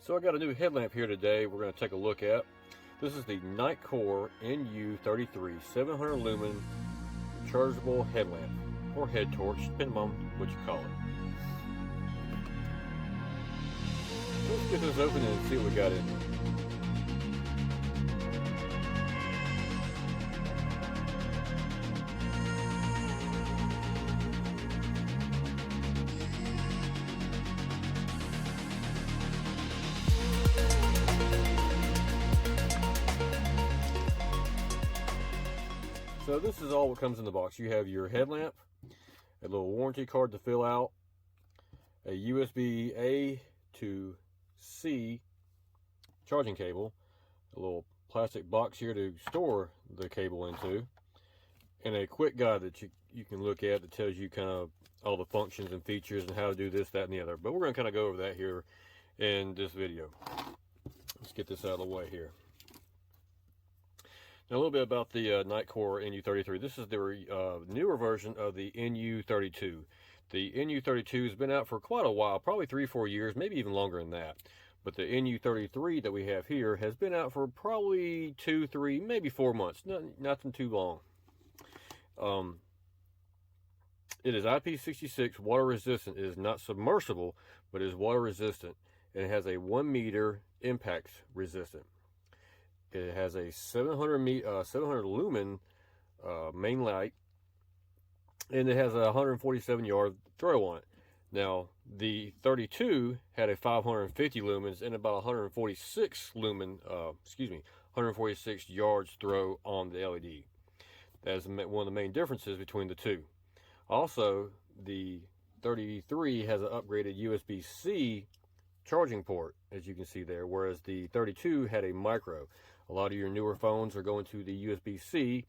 So I got a new headlamp here today we're going to take a look at. This is the NITECORE NU33 700 lumen rechargeable headlamp, or head torch, depending on what you call it. Let's get this open and see what we got in here. So this is all what comes in the box. You have your headlamp, a little warranty card to fill out, a USB A to C charging cable, a little plastic box here to store the cable into, and a quick guide that you can look at that tells you kind of all the functions and features and how to do this, that, and the other. But we're going to kind of go over that here in this video. Let's get this out of the way here. Now, a little bit about the NITECORE NU33. This is the newer version of the NU32. The NU32 has been out for quite a while, probably 3 or 4 years, maybe even longer than that. But the NU33 that we have here has been out for probably 2, 3, maybe 4 months. Nothing too long. It is IP66 water resistant. It is not submersible, but it is water resistant. And it has a 1 meter impact resistant. It has a 700 lumen main light, and it has a 147 yard throw on it. Now, the 32 had a 550 lumens and about 146 yards throw on the LED. That is one of the main differences between the two. Also, the 33 has an upgraded USB-C charging port, as you can see there, whereas the 32 had a micro. A lot of your newer phones are going to the USB-C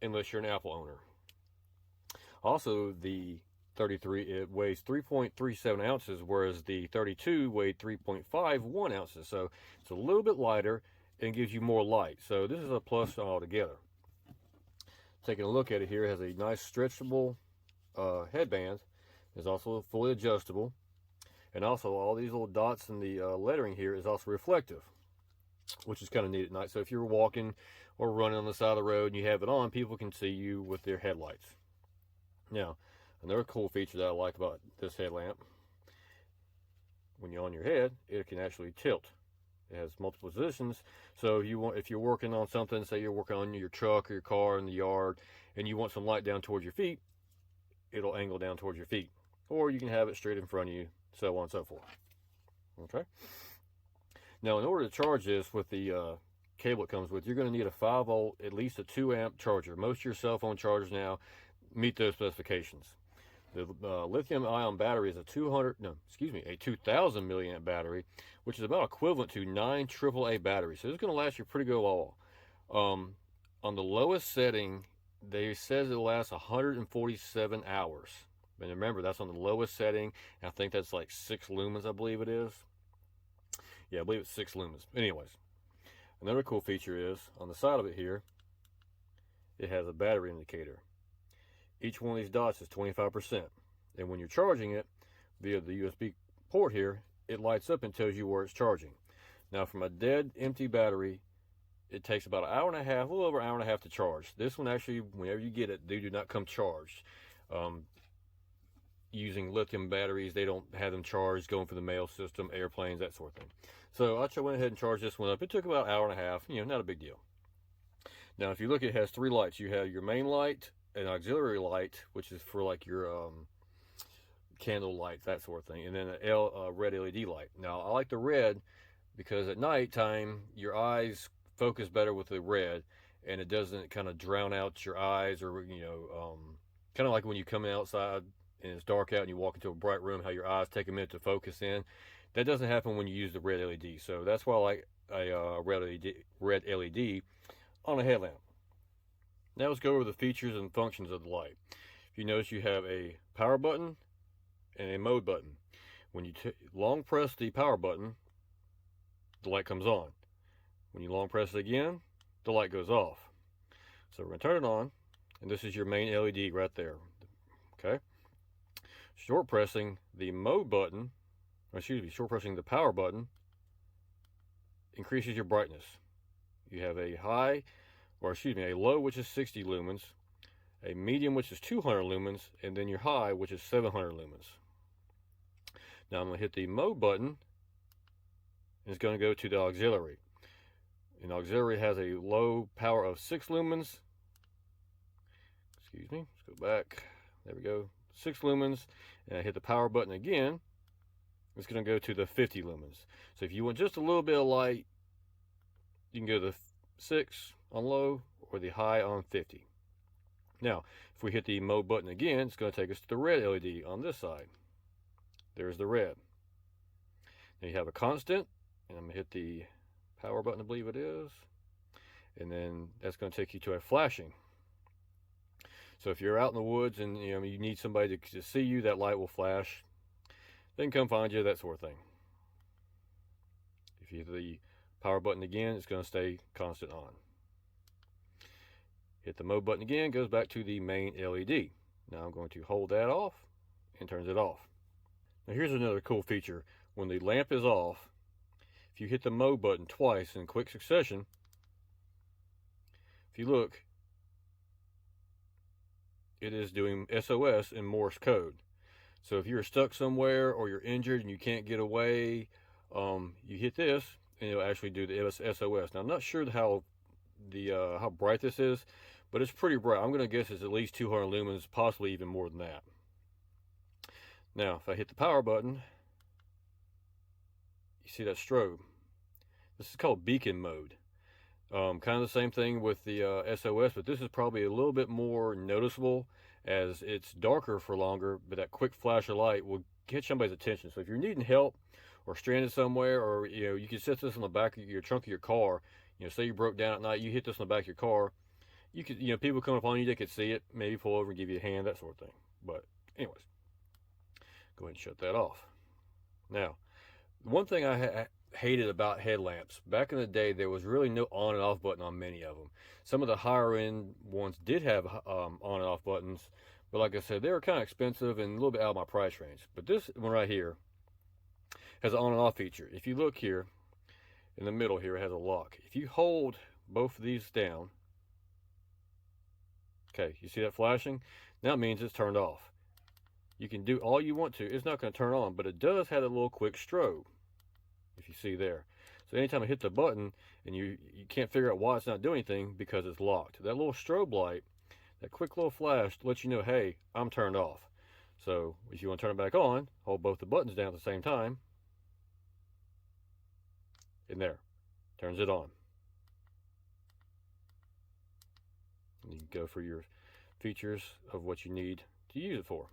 unless you're an Apple owner. Also, the 33, it weighs 3.37 ounces, whereas the 32 weighed 3.51 ounces. So it's a little bit lighter and gives you more light. So this is a plus altogether. Taking a look at it here, it has a nice stretchable headband. It's also fully adjustable. And also all these little dots in the lettering here is also reflective, which is kind of neat at night. So if you're walking or running on the side of the road and you have it on, people can see you with their headlights. Now, another cool feature that I like about this headlamp, when you're on your head, it can actually tilt. It has multiple positions. So if you're working on something, say you're working on your truck or your car in the yard, and you want some light down towards your feet, it'll angle down towards your feet. Or you can have it straight in front of you, so on and so forth. Okay. Now, in order to charge this with the cable it comes with, you're going to need a 5 volt, at least a 2 amp charger. Most of your cell phone chargers now meet those specifications. The lithium ion battery is a 2000 milliamp battery, which is about equivalent to 9 AAA batteries. So it's going to last you pretty good while. On the lowest setting, they says it will last 147 hours. And remember, that's on the lowest setting. I think that's like 6 lumens, I believe it is. Yeah, I believe it's 6 lumens. Anyways, another cool feature is, on the side of it here, it has a battery indicator. Each one of these dots is 25%. And when you're charging it via the USB port here, it lights up and tells you where it's charging. Now, from a dead empty battery, it takes about an hour and a half, a little over an hour and a half to charge. This one actually, whenever you get it, they do not come charged. Using lithium batteries, they don't have them charged, going for the mail system, airplanes, that sort of thing. So I went ahead and charged this one up. It took about an hour and a half, not a big deal. Now, if you look, it has 3 lights. You have your main light, an auxiliary light, which is for like your candle light, that sort of thing, and then a red LED light. Now, I like the red because at nighttime, your eyes focus better with the red, and it doesn't kind of drown out your eyes, or, kind of like when you come outside and it's dark out and you walk into a bright room, how your eyes take a minute to focus in. That doesn't happen when you use the red LED. So that's why I like a red LED on a headlamp. Now let's go over the features and functions of the light. If you notice, you have a power button and a mode button. When you long press the power button, the light comes on. When you long press it again, the light goes off. So we're going to turn it on, and this is your main LED right there. Okay. Short pressing the mode button, short pressing the power button, increases your brightness. You have a high, or excuse me, a low, which is 60 lumens, a medium, which is 200 lumens, and then your high, which is 700 lumens. Now I'm going to hit the mode button, and it's going to go to the auxiliary. And auxiliary has a low power of 6 lumens. Excuse me, let's go back. There we go, 6 lumens, and I hit the power button again. It's going to go to the 50 lumens. So if you want just a little bit of light, you can go to the 6 on low or the high on 50. Now, if we hit the mode button again, it's going to take us to the red LED on this side. There's the red. Now you have a constant, and I'm going to hit the power button, I believe it is. And then that's going to take you to a flashing. So if you're out in the woods and you need somebody to see you, that light will flash. They can come find you, that sort of thing. If you hit the power button again, it's going to stay constant on. Hit the mode button again, goes back to the main LED. Now I'm going to hold that off and turns it off. Now here's another cool feature. When the lamp is off, if you hit the mode button twice in quick succession, if you look, it is doing SOS in Morse code. So if you're stuck somewhere or you're injured and you can't get away, you hit this and it'll actually do the SOS. Now I'm not sure how bright this is, but it's pretty bright. I'm going to guess it's at least 200 lumens, possibly even more than that. Now if I hit the power button, you see that strobe. This is called beacon mode. Kind of the same thing with the SOS, but this is probably a little bit more noticeable as it's darker for longer, but that quick flash of light will get somebody's attention. So if you're needing help or stranded somewhere, or you can set this on the back of your trunk of your car. Say you broke down at night, you hit this on the back of your car. You could, people come upon you, they could see it, maybe pull over and give you a hand, that sort of thing. But anyways, go ahead and shut that off. Now, one thing I hated about headlamps, back in the day, there was really no on and off button on many of them. Some of the higher end ones did have on and off buttons, but like I said, they were kind of expensive and a little bit out of my price range. But this one right here has an on and off feature. If you look here in the middle here, it has a lock. If you hold both of these down, okay, you see that flashing? That means it's turned off. You can do all you want to. It's not going to turn on, but it does have a little quick strobe, if you see there. So anytime I hit the button and you can't figure out why it's not doing anything, because it's locked. That little strobe light, that quick little flash lets you know, hey, I'm turned off. So if you want to turn it back on, hold both the buttons down at the same time, and there, turns it on. And you can go for your features of what you need to use it for.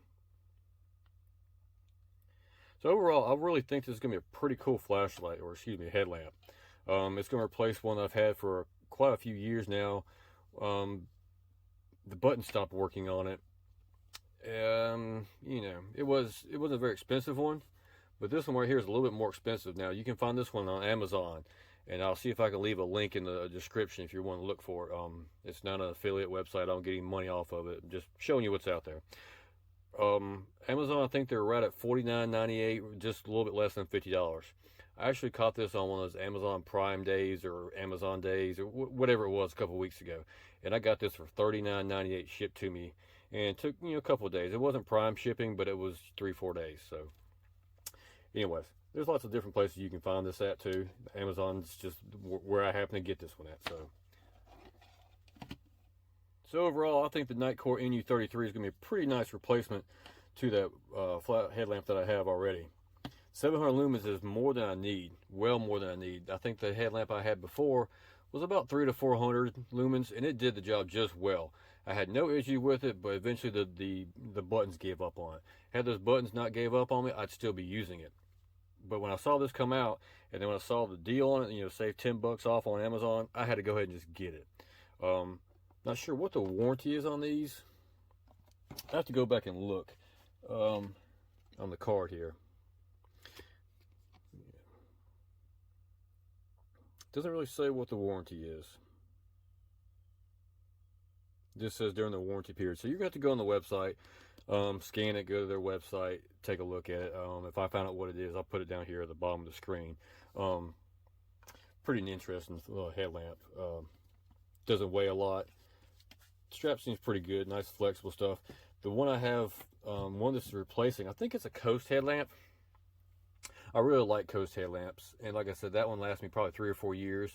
So overall, I really think this is going to be a pretty cool flashlight, or excuse me, headlamp. It's going to replace one I've had for quite a few years now. The button stopped working on it. It wasn't a very expensive one, but this one right here is a little bit more expensive. Now you can find this one on Amazon, and I'll see if I can leave a link in the description if you want to look for it. It's not an affiliate website. I don't get any money off of it. I'm just showing you what's out there. Amazon, I think they're right at $49.98, just a little bit less than $50. I actually caught this on one of those Amazon Prime days or Amazon days or whatever it was a couple weeks ago, and I got this for $39.98 shipped to me, and it took a couple of days. It wasn't Prime shipping, but it was 3-4 days. So anyways, there's lots of different places you can find this at too. Amazon's just where I happen to get this one at. So overall, I think the NITECORE NU33 is going to be a pretty nice replacement to that flat headlamp that I have already. 700 lumens is more than I need, well more than I need. I think the headlamp I had before was about 300 to 400 lumens, and it did the job just well. I had no issue with it, but eventually the buttons gave up on it. Had those buttons not gave up on me, I'd still be using it. But when I saw this come out, and then when I saw the deal on it, save $10 off on Amazon, I had to go ahead and just get it. Not sure what the warranty is on these. I have to go back and look on the card here. Doesn't really say what the warranty is. This says during the warranty period. So you're going to have to go on the website, scan it, go to their website, take a look at it. If I find out what it is, I'll put it down here at the bottom of the screen. Pretty pretty interesting little headlamp. Doesn't weigh a lot. Strap seems pretty good, nice flexible stuff. The one I have, one that's replacing, I think it's a Coast headlamp. I really like Coast headlamps, and like I said, that one lasted me probably 3 or 4 years,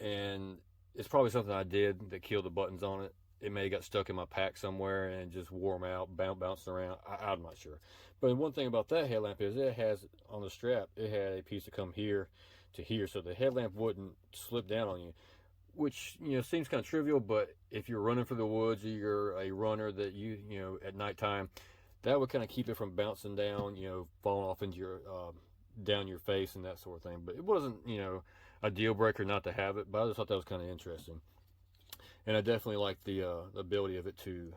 and it's probably something I did that killed the buttons on it. It may have got stuck in my pack somewhere and just wore them out, bouncing around. I'm not sure. But one thing about that headlamp is it has, on the strap, it had a piece to come here to here, so the headlamp wouldn't slip down on you, which, you know, seems kind of trivial, but if you're running for the woods or you're a runner that you know, at nighttime, that would kind of keep it from bouncing down, you know, falling off into your, down your face and that sort of thing. But it wasn't, you know, a deal breaker not to have it, but I just thought that was kind of interesting. And I definitely like the ability of it to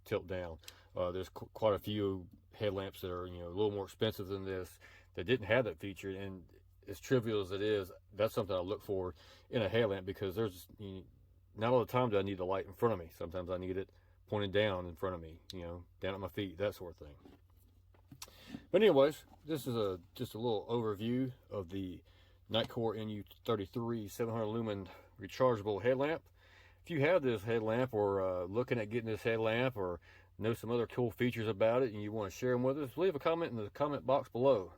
tilt down. There's quite a few headlamps that are, you know, a little more expensive than this that didn't have that feature, and as trivial as it is, that's something I look for in a headlamp, because there's, you know, not all the time do I need the light in front of me. Sometimes I need it pointed down in front of me, you know, down at my feet, that sort of thing. But anyways, this is just a little overview of the NITECORE NU33 700 lumen rechargeable headlamp. If you have this headlamp, or looking at getting this headlamp, or know some other cool features about it and you want to share them with us, leave a comment in the comment box below.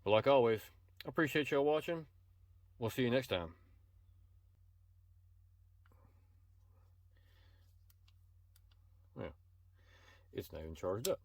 But like always, I appreciate y'all watching. We'll see you next time. Yeah, it's not even charged up.